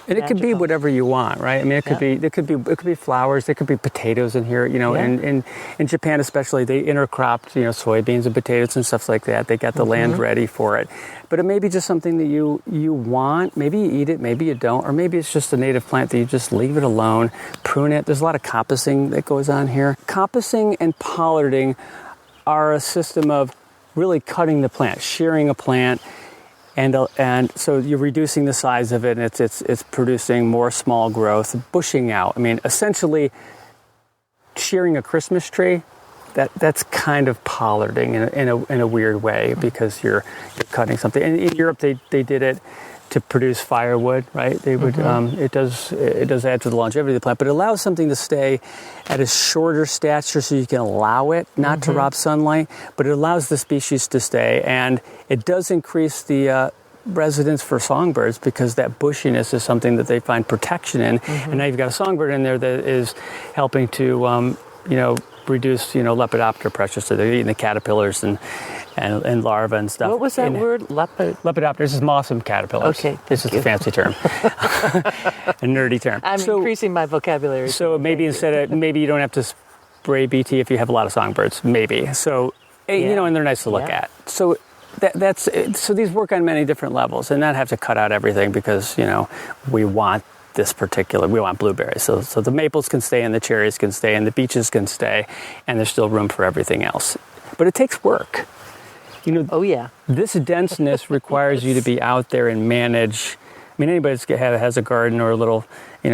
And it could be whatever you want, right? I mean, it could be flowers, it could be potatoes in here, and in Japan especially, they intercropped, soybeans and potatoes and stuff like that. They got the land ready for it. But it may be just something that you want. Maybe you eat it, maybe you don't, or maybe it's just a native plant that you just leave it alone, prune it. There's a lot of coppicing that goes on here. Coppicing and pollarding are a system of really cutting the plant, shearing a plant, and so you're reducing the size of it, and it's producing more small growth, bushing out. I mean, essentially, shearing a Christmas tree, that's kind of pollarding in a weird way, because you're cutting something. And in Europe, they did it to produce firewood, right? They would it does add to the longevity of the plant, but it allows something to stay at a shorter stature, so you can allow it not to rob sunlight, but it allows the species to stay, and it does increase the residence for songbirds, because that bushiness is something that they find protection in. And now you've got a songbird in there that is helping to reduce lepidoptera pressure, so they're eating the caterpillars and larvae and stuff. What was that word? Lepidoptera. This is mossum caterpillars. Okay, this is a fancy term, a nerdy term. I'm increasing my vocabulary. So maybe maybe you don't have to spray BT if you have a lot of songbirds. Maybe. So and they're nice to look at. So so these work on many different levels, and not have to cut out everything, because we want blueberries. So the maples can stay, and the cherries can stay, and the beeches can stay, and there's still room for everything else. But it takes work. This denseness requires you to be out there and manage. I mean, anybody that has a garden or a little,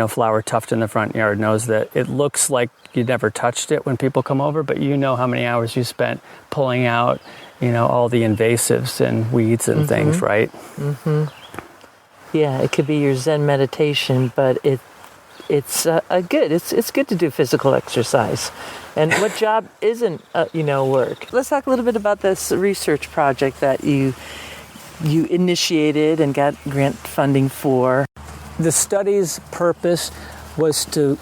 flower tuft in the front yard knows that it looks like you never touched it when people come over, but you know how many hours you spent pulling out, all the invasives and weeds and things, right? Yeah, it could be your Zen meditation, but it's good. It's good to do physical exercise. And what job isn't work? Let's talk a little bit about this research project that you initiated and got grant funding for. The study's purpose was to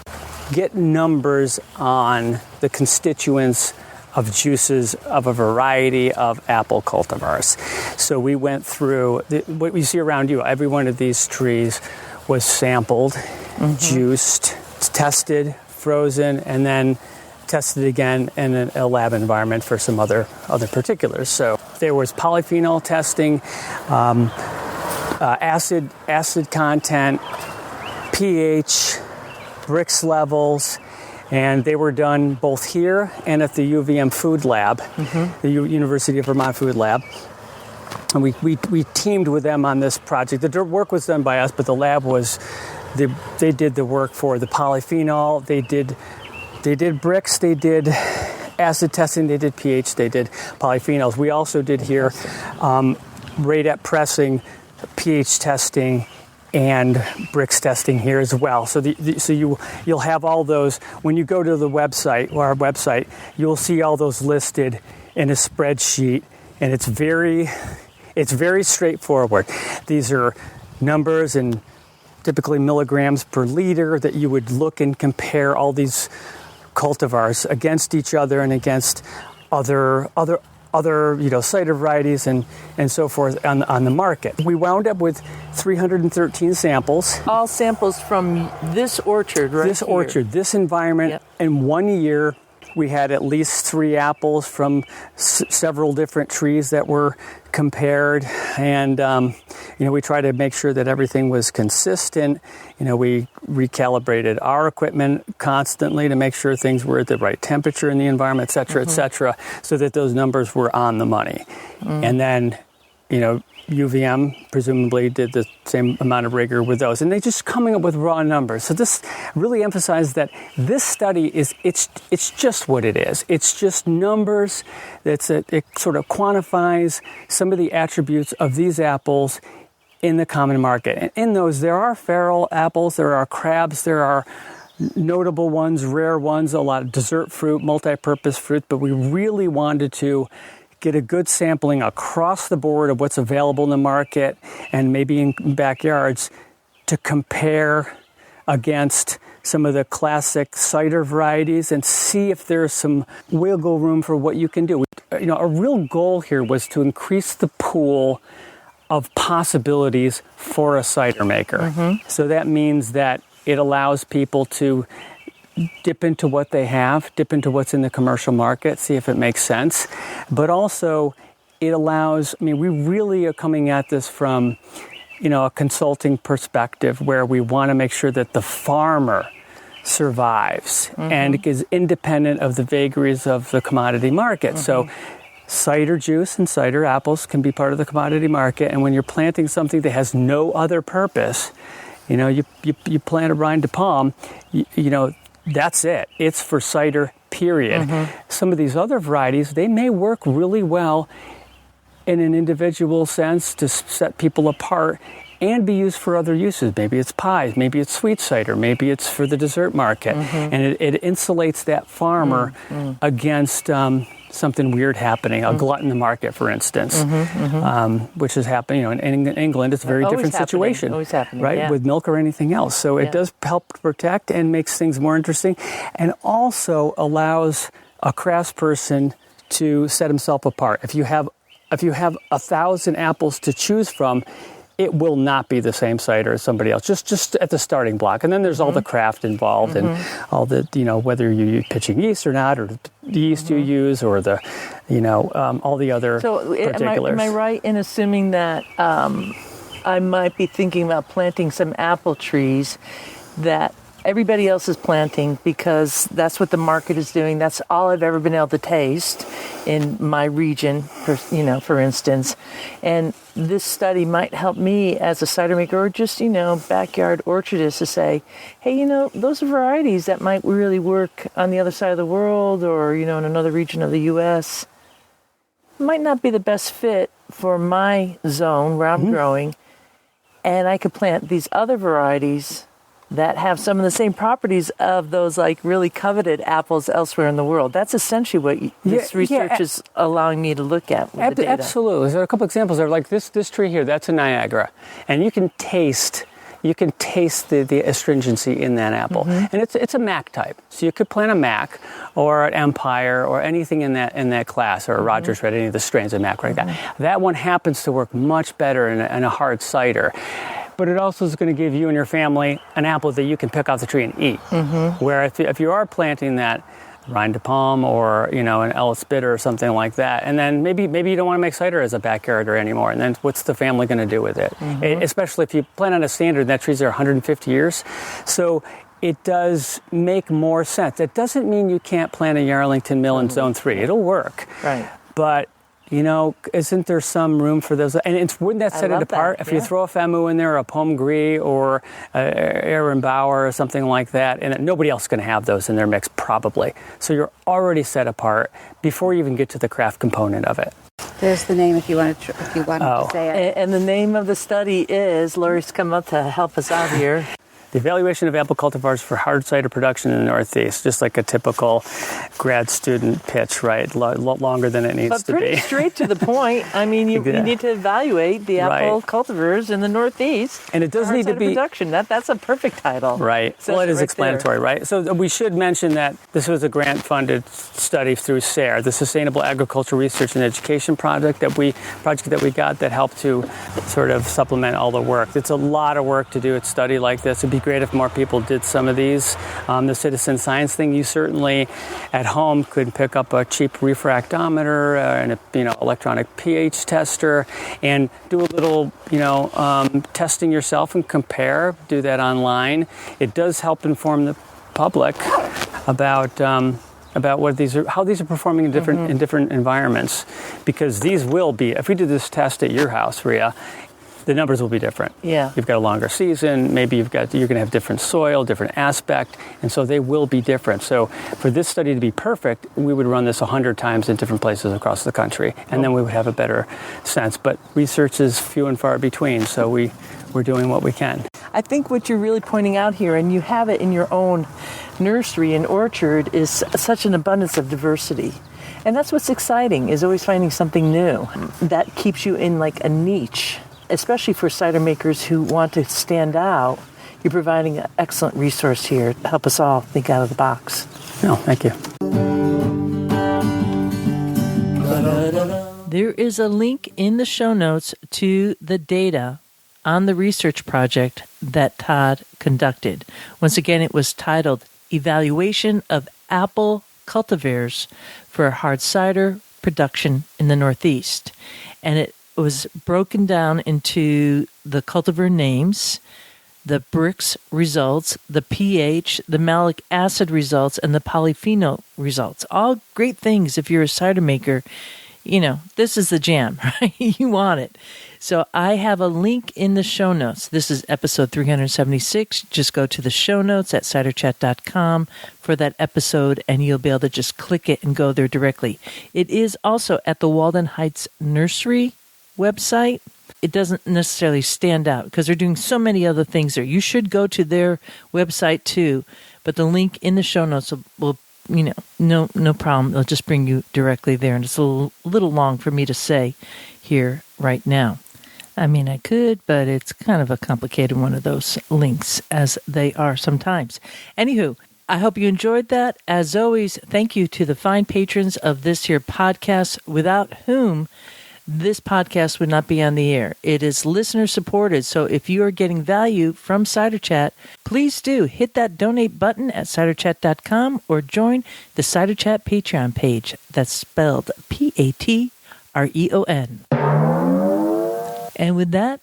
get numbers on the constituents of juices of a variety of apple cultivars. So we went through what you see around you. Every one of these trees was sampled, juiced, tested, frozen, and then tested again in a lab environment for some other particulars. So there was polyphenol testing, acid content, pH, Brix levels, and they were done both here and at the UVM Food Lab, the University of Vermont Food Lab. And we teamed with them on this project. The work was done by us, but the lab they did the work for the polyphenol. They did Brix, they did acid testing, they did pH, they did polyphenols. We also did here rate at pressing, pH testing, and Brix testing here as well. So you'll have all those when you go to the website, or our website. You'll see all those listed in a spreadsheet, and it's very straightforward. These are numbers and typically milligrams per liter that you would look and compare all these cultivars against each other and against other cider varieties and so forth on the market. We wound up with 313 samples. All samples from this orchard, right? This orchard, this environment. Yep. In 1 year, we had at least 3 apples from several different trees that were compared, and we tried to make sure that everything was consistent. We recalibrated our equipment constantly to make sure things were at the right temperature in the environment, et cetera, so that those numbers were on the money. And then, UVM presumably did the same amount of rigor with those, and they just coming up with raw numbers. So this really emphasized that this study it's just what it is. It's just numbers. It sort of quantifies some of the attributes of these apples in the common market. And in those, there are feral apples, there are crabs, there are notable ones, rare ones, a lot of dessert fruit, multi-purpose fruit, but we really wanted to get a good sampling across the board of what's available in the market and maybe in backyards to compare against some of the classic cider varieties and see if there's some wiggle room for what you can do. A real goal here was to increase the pool of possibilities for a cider maker. So that means that it allows people to dip into what they have, dip into what's in the commercial market, see if it makes sense. But also, it allows, we really are coming at this from, a consulting perspective where we want to make sure that the farmer survives and is independent of the vagaries of the commodity market. So cider juice and cider apples can be part of the commodity market, and when you're planting something that has no other purpose, you plant a rind de palm, that's it. It's for cider, period. Some of these other varieties, they may work really well in an individual sense to set people apart and be used for other uses. Maybe it's pies, maybe it's sweet cider, maybe it's for the dessert market. And it insulates that farmer against something weird happening, a glut in the market, for instance, which is happening. In England, it's a very different situation, right? With milk or anything else. So it does help protect and makes things more interesting, and also allows a craftsperson to set himself apart. If you have 1,000 apples to choose from, it will not be the same cider as somebody else, just at the starting block. And then there's all the craft involved and all the, whether you're pitching yeast or not, or the yeast you use, or the, all the other particulars. Am I right in assuming that I might be thinking about planting some apple trees that everybody else is planting because that's what the market is doing? That's all I've ever been able to taste in my region, for instance. And this study might help me as a cider maker or just, backyard orchardist to say, hey, those are varieties that might really work on the other side of the world or, in another region of the U.S. Might not be the best fit for my zone where I'm growing. And I could plant these other varieties that have some of the same properties of those really coveted apples elsewhere in the world. That's essentially what this research is allowing me to look at with the data. Absolutely. There are a couple examples there, like this tree here. That's a Niagara, and you can taste the astringency in that apple, and it's a Mac type. So you could plant a Mac or an Empire or anything in that class, or a Rogers Red, any of the strains of Mac like that. That one happens to work much better in a hard cider. But it also is going to give you and your family an apple that you can pick off the tree and eat. Where if you are planting that rind de palm or an Ellis bitter or something like that, and then maybe you don't want to make cider as a backyarder anymore, and then what's the family going to do with it? Especially if you plant on a standard, that tree's there 150 years. So it does make more sense. It doesn't mean you can't plant a Yarlington Mill in Zone 3. It'll work. Right. But isn't there some room for those? And wouldn't that set it apart? If you throw a Famu in there, or a Pomme Gris, or Aaron Bauer, or something like that, and nobody else is going to have those in their mix, probably. So you're already set apart before you even get to the craft component of it. There's the name if you wanted to say it. And the name of the study is, Lori's come up to help us out here. The evaluation of apple cultivars for hard cider production in the Northeast, just like a typical grad student pitch, right? Longer than it needs to be. But pretty straight to the point. I mean, you need to evaluate the apple cultivars in the Northeast. And it does need to be production. That's a perfect title. Right. Well, it is explanatory, right? So we should mention that this was a grant-funded study through SARE, the Sustainable Agricultural Research and Education project that we got that helped to sort of supplement all the work. It's a lot of work to do a study like this. It'd be great if more people did some of these. The citizen science thing, you certainly at home could pick up a cheap refractometer and a electronic pH tester and do a little testing yourself and compare. Do that online. It does help inform the public about what how these are performing in different environments, because these will be, if we did this test at your house, Rhea, the numbers will be different. Yeah. You've got a longer season, maybe you're going to have different soil, different aspect, and so they will be different. So for this study to be perfect, we would run this 100 times in different places across the country, and then we would have a better sense. But research is few and far between, so we're doing what we can. I think what you're really pointing out here, and you have it in your own nursery and orchard, is such an abundance of diversity. And that's what's exciting, is always finding something new that keeps you in a niche. Especially for cider makers who want to stand out, You're providing an excellent resource here to help us all think out of the box. No, thank you. There is a link in the show notes to the data on the research project that Todd conducted. Once again, it was titled Evaluation of Apple Cultivars for Hard Cider Production in the Northeast. And it was broken down into the cultivar names, the Brix results, the pH, the malic acid results, and the polyphenol results. All great things if you're a cider maker. You know, this is the jam, right? You want it. So I have a link in the show notes. This is episode 376. Just go to the show notes at ciderchat.com for that episode, and you'll be able to just click it and go there directly. It is also at the Walden Heights Nursery website. It doesn't necessarily stand out because they're doing so many other things there. You should go to their website too, but the link in the show notes will no problem. It'll just bring you directly there. And it's a little long for me to say here right now. I mean, I could, but it's kind of a complicated one of those links, as they are sometimes. Anywho, I hope you enjoyed that. As always, thank you to the fine patrons of this here podcast, without whom this podcast would not be on the air. It is listener supported, so if you are getting value from Cider Chat, please do hit that donate button at ciderchat.com or join the Cider Chat Patreon page. That's spelled Patreon. And with that,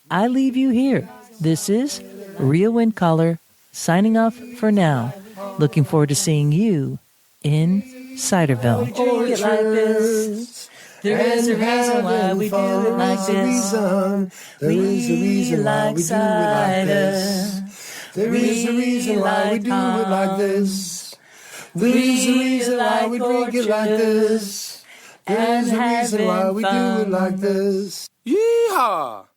I leave you here. This is Real Wind Caller signing off for now. Looking forward to seeing you in Ciderville. There is a reason why we do it like this. There is a reason why we do it like this. There is a reason why we do it like this. There is a reason why we drink it like this. There is a reason why we do it like this. Yeehaw!